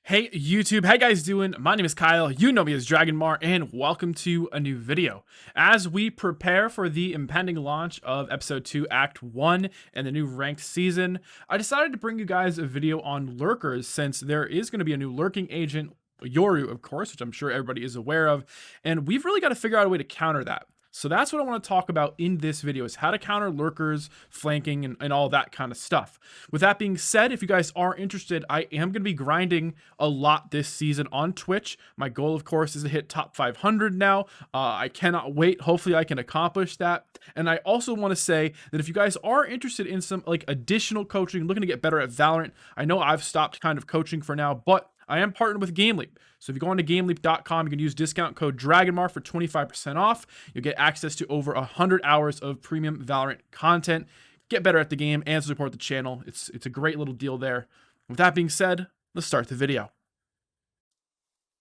Hey YouTube, how you guys doing? My name is Kyle, you know me as Dragonmar, and welcome to a new video. As we prepare for the impending launch of Episode 2 Act 1 and the new ranked season, I decided to bring you guys a video on lurkers since there is going to be a new lurking agent, Yoru of course, which I'm sure everybody is aware of, and we've really got to figure out a way to counter that. So that's what I want to talk about in this video, is how to counter lurkers, flanking, and all that kind of stuff. With that being said, if you guys are interested, I am going to be grinding a lot this season on Twitch. My goal, of course, is to hit top 500 now. I cannot wait. Hopefully I can accomplish that. And I also want to say that if you guys are interested in some additional coaching, looking to get better at Valorant, I know I've stopped kind of coaching for now, but I am partnered with GameLeap. So if you go on to GameLeap.com, you can use discount code Dragonmar for 25% off. You'll get access to over 100 hours of premium Valorant content. Get better at the game and support the channel. It's a great little deal there. With that being said, let's start the video.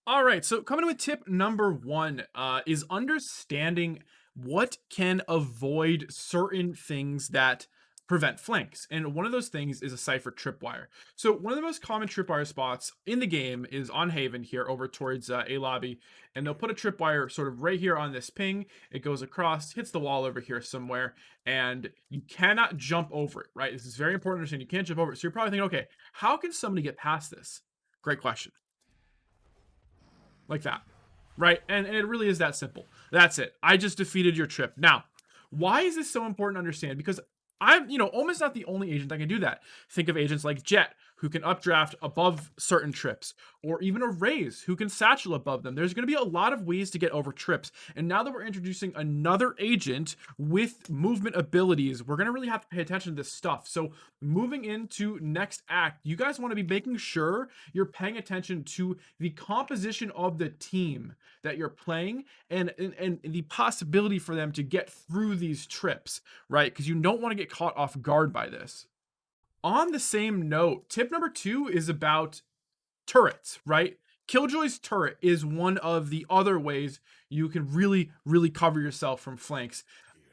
All right, so coming with tip number one is understanding what can avoid certain things that prevent flanks. And one of those things is a Cypher tripwire. So one of the most common tripwire spots in the game is on Haven here over towards A lobby. And they'll put a tripwire sort of right here on this ping. It goes across, hits the wall over here somewhere, and you cannot jump over it, right? This is very important to understand. You can't jump over it. So you're probably thinking, okay, how can somebody get past this? Great question. Like that, right? And it really is that simple. That's it. I just defeated your trip. Now, why is this so important to understand? Because Omen's not the only agent that can do that. Think of agents like Jet, who can updraft above certain trips, or even a Raze, who can satchel above them. There's going to be a lot of ways to get over trips. And now that we're introducing another agent with movement abilities, we're going to really have to pay attention to this stuff. So moving into next act, you guys want to be making sure you're paying attention to the composition of the team that you're playing and the possibility for them to get through these trips, right? Because you don't want to get caught off guard by this. On the same note, tip number two is about turrets, right? Killjoy's turret is one of the other ways you can really cover yourself from flanks.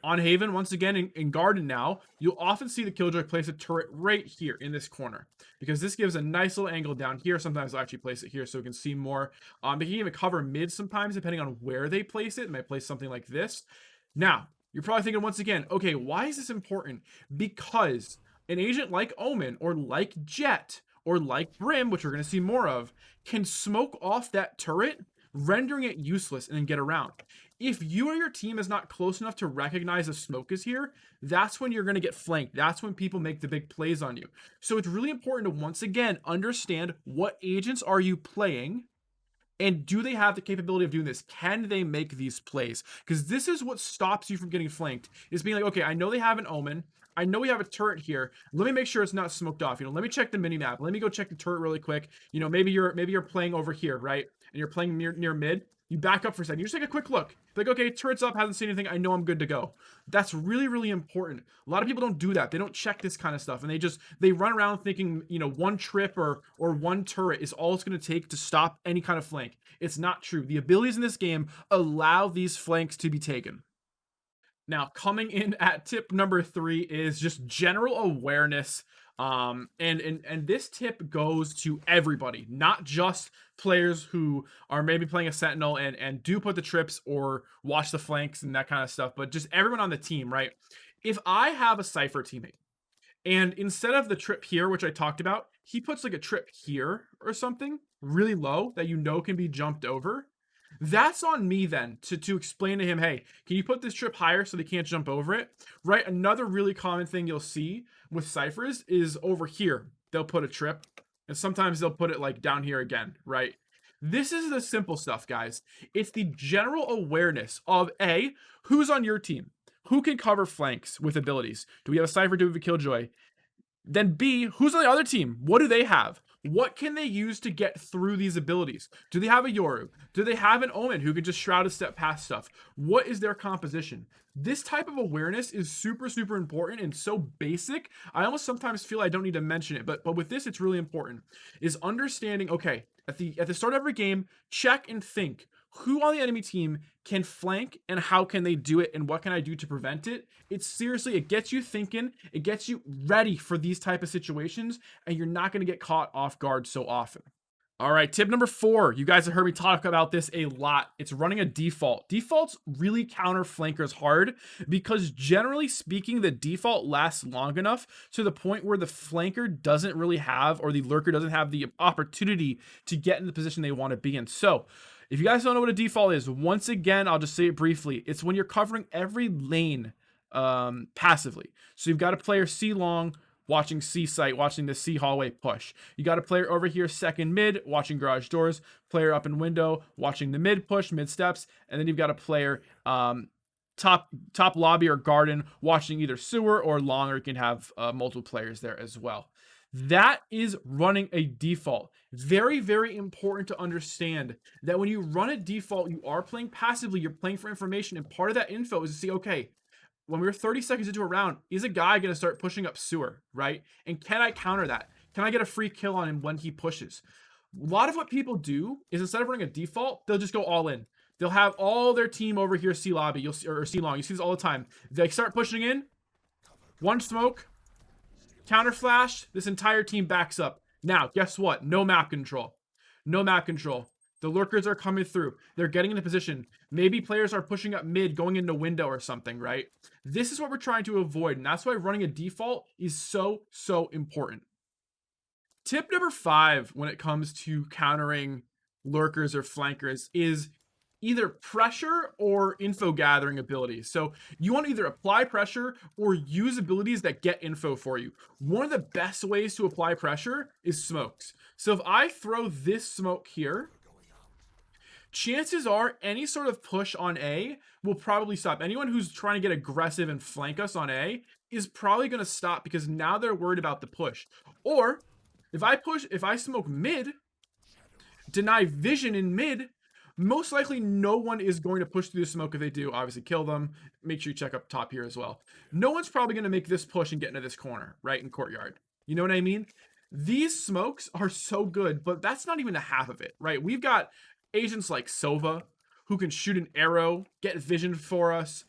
On Haven, once again, in Garden now, you'll often see the Killjoy place a turret right here in this corner, because this gives a nice little angle down here. Sometimes I'll actually place it here so we can see more. They can even cover mid sometimes, depending on where they place it. They might place something like this. Now, you're probably thinking once again, okay, why is this important? Because an agent like Omen, or like Jet, or like Brim, which we're going to see more of, can smoke off that turret, rendering it useless and then get around. If you or your team is not close enough to recognize a smoke is here, that's when you're going to get flanked. That's when people make the big plays on you. So it's really important to, once again, understand what agents are you playing, and do they have the capability of doing this? Can they make these plays? Because this is what stops you from getting flanked, is being like, okay, I know they have an Omen. I know we have a turret here. Let me make sure it's not smoked off. Let me check the mini-map. Let me go check the turret really quick. Maybe you're playing over here, right? And you're playing near mid. You back up for a second. You just take a quick look. Like, okay, turret's up, hasn't seen anything. I know I'm good to go. That's really important. A lot of people don't do that. They don't check this kind of stuff, and they run around thinking, one trip or one turret is all it's going to take to stop any kind of flank. It's not true. The abilities in this game allow these flanks to be taken. Now, coming in at tip number three is just general awareness. And this tip goes to everybody, not just players who are maybe playing a sentinel and do put the trips or watch the flanks and that kind of stuff, but just everyone on the team, right? If I have a Cypher teammate, and instead of the trip here, which I talked about, he puts like a trip here or something really low that can be jumped over, that's on me then to explain to him, hey, can you put this trip higher so they can't jump over it, right? Another really common thing you'll see with Cyphers is over here. They'll put a trip, and sometimes they'll put it like down here again, right? This is the simple stuff, guys. It's the general awareness of A, who's on your team? Who can cover flanks with abilities? Do we have a Cypher? Do we have a Killjoy? Then B, who's on the other team? What do they have? What can they use to get through these abilities? Do they have a Yoru? Do they have an Omen who can just shroud a step past stuff? What is their composition? This type of awareness is super important and so basic. I almost sometimes feel I don't need to mention it, but with this, it's really important. Is understanding, okay, at the start of every game, check and think. Who on the enemy team can flank and how can they do it and what can I do to prevent it? It's seriously, it gets you thinking, it gets you ready for these type of situations, and you're not going to get caught off guard so often. All right, tip number 4. You guys have heard me talk about this a lot. It's running a default. Defaults really counter flankers hard because generally speaking, the default lasts long enough to the point where the flanker doesn't really have, or the lurker doesn't have the opportunity to get in the position they want to be in. So if you guys don't know what a default is, once again, I'll just say it briefly. It's when you're covering every lane passively. So you've got a player C long, watching C site, watching the C hallway push. You got a player over here second mid, watching garage doors, player up in window, watching the mid push, mid steps, and then you've got a player top lobby or garden, watching either sewer or long, or you can have multiple players there as well. That is running a default. Very, very important to understand that when you run a default, you are playing passively, you're playing for information, and part of that info is to see, okay, when we're 30 seconds into a round, is a guy going to start pushing up sewer, right? And can I counter that? Can I get a free kill on him when he pushes? A lot of what people do is instead of running a default, they'll just go all in. They'll have all their team over here C lobby, you'll see, or C long. You see this all the time. They start pushing in, one smoke, counter flash, this entire team backs up. Now, guess what? No map control. No map control. The lurkers are coming through. They're getting into position. Maybe players are pushing up mid, going into window or something, right? This is what we're trying to avoid, and that's why running a default is so, so important. Tip number 5 when it comes to countering lurkers or flankers is either pressure or info gathering abilities. So you want to either apply pressure or use abilities that get info for you. One of the best ways to apply pressure is smokes. So if I throw this smoke here, chances are any sort of push on A will probably stop. Anyone who's trying to get aggressive and flank us on A is probably going to stop because now they're worried about the push. Or if I smoke mid, deny vision in mid, most likely no one is going to push through the smoke. If they do, obviously kill them. Make sure you check up top here as well. No one's probably going to make this push and get into this corner, right, in courtyard. You know what I mean? These smokes are so good, but that's not even a half of it, right? We've got agents like Sova, who can shoot an arrow, get vision for us.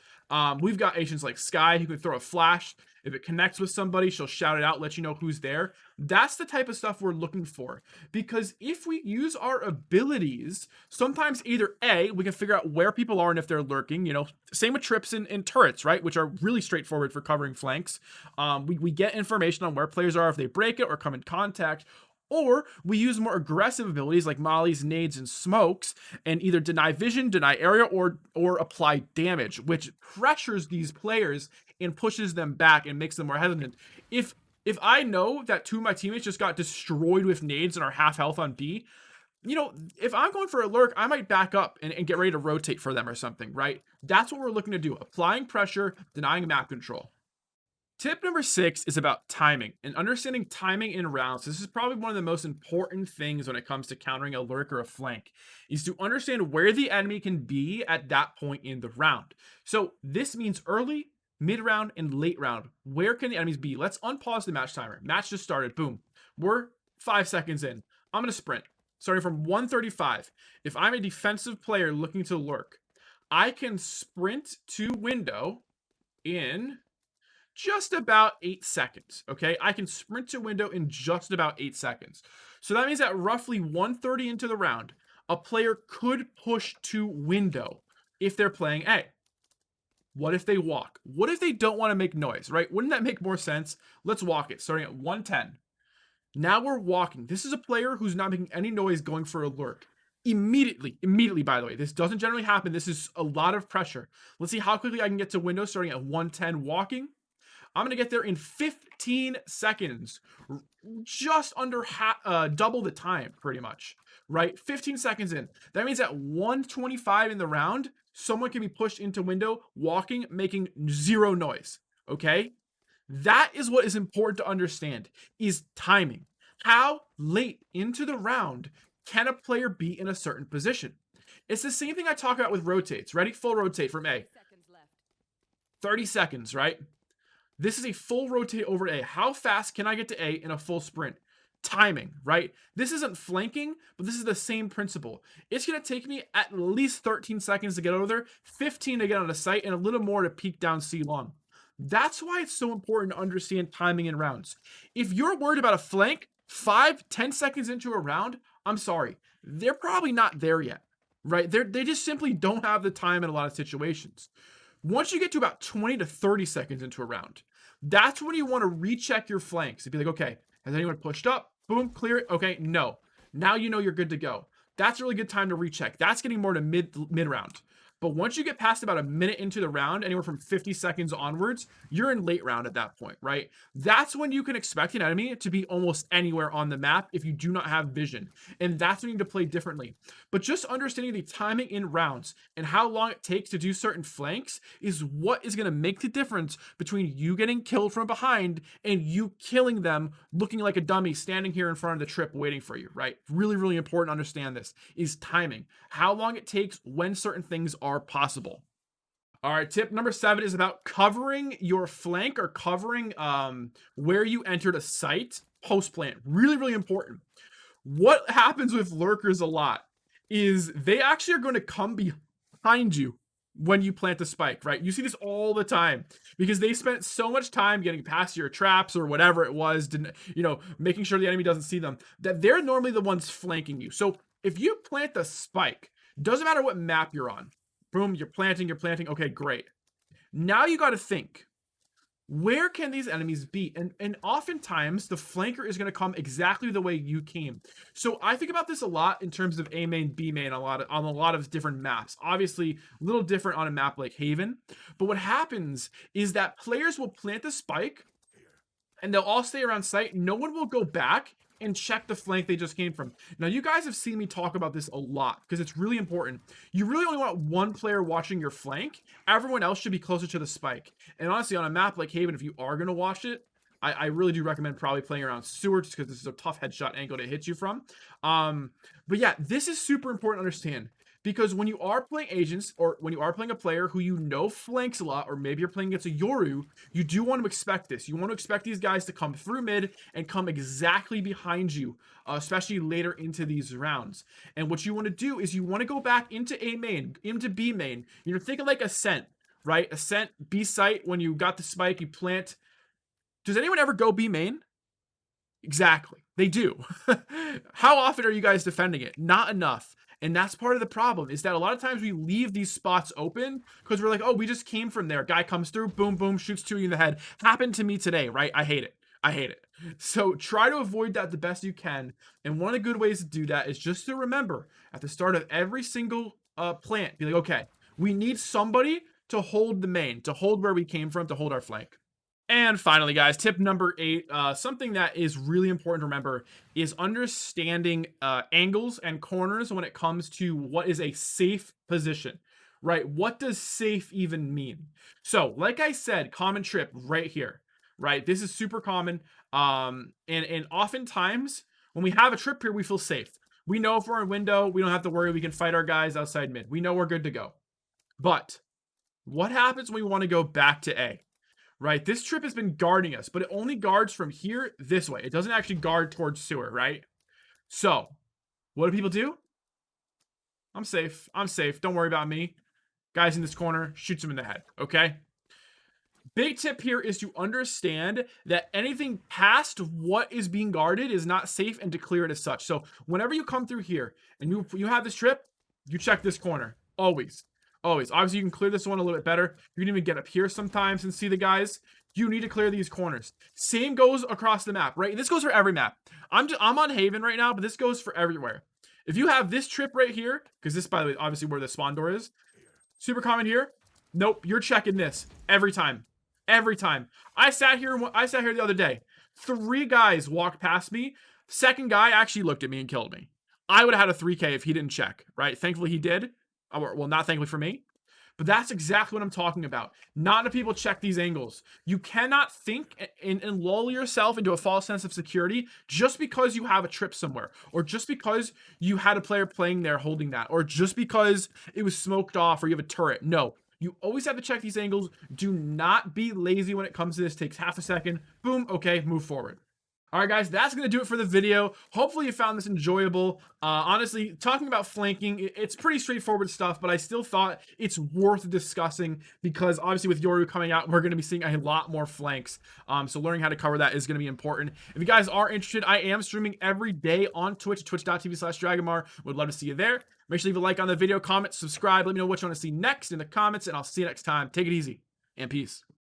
We've got agents like Sky, who can throw a flash. If it connects with somebody, she'll shout it out, let you know who's there. That's the type of stuff we're looking for. Because if we use our abilities, sometimes either A, we can figure out where people are and if they're lurking. You know, same with trips and turrets, right? Which are really straightforward for covering flanks. We get information on where players are if they break it or come in contact. Or we use more aggressive abilities like mollies, nades, and smokes, and either deny vision, deny area, or apply damage, which pressures these players and pushes them back and makes them more hesitant. If I know that 2 of my teammates just got destroyed with nades and are half health on B, you know, if I'm going for a lurk, I might back up and get ready to rotate for them or something, right? That's what we're looking to do. Applying pressure, denying map control. Tip number 6 is about timing and understanding timing in rounds. This is probably one of the most important things when it comes to countering a lurk or a flank, is to understand where the enemy can be at that point in the round. So this means early, mid round, and late round. Where can the enemies be? Let's unpause the match timer. Match just started. Boom. We're 5 seconds in. I'm going to sprint. Starting from 135. If I'm a defensive player looking to lurk, I can sprint to window in just about 8 seconds, okay? I can sprint to window in just about 8 seconds. So that means that roughly 1:30 into the round, a player could push to window if they're playing A. What if they walk? What if they don't want to make noise, right? Wouldn't that make more sense? Let's walk it, starting at 110. Now we're walking. This is a player who's not making any noise going for a lurk. Immediately, by the way, this doesn't generally happen. This is a lot of pressure. Let's see how quickly I can get to window starting at 110 walking. I'm going to get there in 15 seconds, just under double the time, pretty much, right? 15 seconds in. That means at 125 in the round, someone can be pushed into window, walking, making 0 noise, okay? That is what is important to understand, is timing. How late into the round can a player be in a certain position? It's the same thing I talk about with rotates. Ready? Full rotate from A. 30 seconds, right? This is a full rotate over A. How fast can I get to A in a full sprint? Timing, right? This isn't flanking, but this is the same principle. It's going to take me at least 13 seconds to get over there, 15 to get on the site, and a little more to peek down C long. That's why it's so important to understand timing in rounds. If you're worried about a flank, 5-10 seconds into a round, I'm sorry, they're probably not there yet, right? They just simply don't have the time in a lot of situations. Once you get to about 20 to 30 seconds into a round, that's when you want to recheck your flanks and be like, okay, has anyone pushed up? Boom, clear it. Okay, no. Now you know you're good to go. That's a really good time to recheck. That's getting more to mid round. But once you get past about a minute into the round, anywhere from 50 seconds onwards, you're in late round at that point, right? That's when you can expect an enemy to be almost anywhere on the map if you do not have vision. And that's when you need to play differently. But just understanding the timing in rounds and how long it takes to do certain flanks is what is going to make the difference between you getting killed from behind and you killing them looking like a dummy standing here in front of the trip waiting for you, right? Really, really important to understand this is timing. How long it takes when certain things are possible. All right, tip number 7 is about covering your flank or covering where you entered a site post plant. Really, really important. What happens with lurkers a lot is they actually are going to come behind you when you plant the spike, right? You see this all the time because they spent so much time getting past your traps or whatever it was, making sure the enemy doesn't see them, that they're normally the ones flanking you. So if you plant the spike, doesn't matter what map you're on, boom, you're planting, okay, great. Now you got to think, where can these enemies be? And oftentimes the flanker is going to come exactly the way you came. So I think about this a lot in terms of A main, B main, on a lot of different maps. Obviously, a little different on a map like Haven. But what happens is that players will plant the spike and they'll all stay around site. No one will go back and check the flank they just came from. Now, you guys have seen me talk about this a lot because it's really important. You really only want one player watching your flank. Everyone else should be closer to the spike. And honestly, on a map like Haven, if you are going to watch it, I really do recommend probably playing around sewer just because this is a tough headshot angle to hit you from. But yeah, this is super important to understand. Because when you are playing agents, or when you are playing a player who you know flanks a lot, or maybe you're playing against a Yoru, you do want to expect this. You want to expect these guys to come through mid and come exactly behind you, especially later into these rounds. And what you want to do is you want to go back into A main, into B main. You're thinking like Ascent, right? Ascent, B site, when you got the spike, you plant. Does anyone ever go B main? Exactly. They do. How often are you guys defending it? Not enough. And that's part of the problem, is that a lot of times we leave these spots open because we're like, oh, we just came from there. Guy comes through, boom, boom, shoots 2 in the head. Happened to me today, right? I hate it. So try to avoid that the best you can. And one of the good ways to do that is just to remember at the start of every single plant, be like, okay, we need somebody to hold the main, to hold where we came from, to hold our flank. And finally, guys, tip number 8, something that is really important to remember is understanding angles and corners when it comes to what is a safe position, right? What does safe even mean? So, like I said, common trip right here, right? This is super common. And oftentimes when we have a trip here, we feel safe. We know if we're in window, we don't have to worry. We can fight our guys outside mid. We know we're good to go. But what happens when we want to go back to A? Right, this trip has been guarding us, but it only guards from here this way. It doesn't actually guard towards sewer, right? So, what do people do? I'm safe. Don't worry about me. Guys in this corner, shoots him in the head, okay? Big tip here is to understand that anything past what is being guarded is not safe, and to clear it as such. So, whenever you come through here and you have this trip, you check this corner. Always. Obviously, you can clear this one a little bit better. You can even get up here sometimes and see the guys. You need to clear these corners. Same goes across the map, right? This goes for every map. I'm on Haven right now, but this goes for everywhere. If you have this trip right here, because this, by the way, obviously where the spawn door is, super common here. Nope, you're checking this every time. I sat here the other day. 3 guys walked past me. Second guy actually looked at me and killed me. I would have had a 3K if he didn't check, right? Thankfully he did. Well, not thankfully for me, but that's exactly what I'm talking about. Not enough people check these angles. You cannot think and lull yourself into a false sense of security just because you have a trip somewhere, or just because you had a player playing there holding that, or just because it was smoked off or you have a turret. No, you always have to check these angles. Do not be lazy when it comes to this. Takes half a second. Boom. Okay, move forward. All right, guys, that's going to do it for the video. Hopefully you found this enjoyable. Honestly, talking about flanking, it's pretty straightforward stuff, but I still thought it's worth discussing because obviously with Yoru coming out, we're going to be seeing a lot more flanks. So learning how to cover that is going to be important. If you guys are interested, I am streaming every day on Twitch, twitch.tv/Dragonmar. Would love to see you there. Make sure you leave a like on the video, comment, subscribe. Let me know what you want to see next in the comments, and I'll see you next time. Take it easy and peace.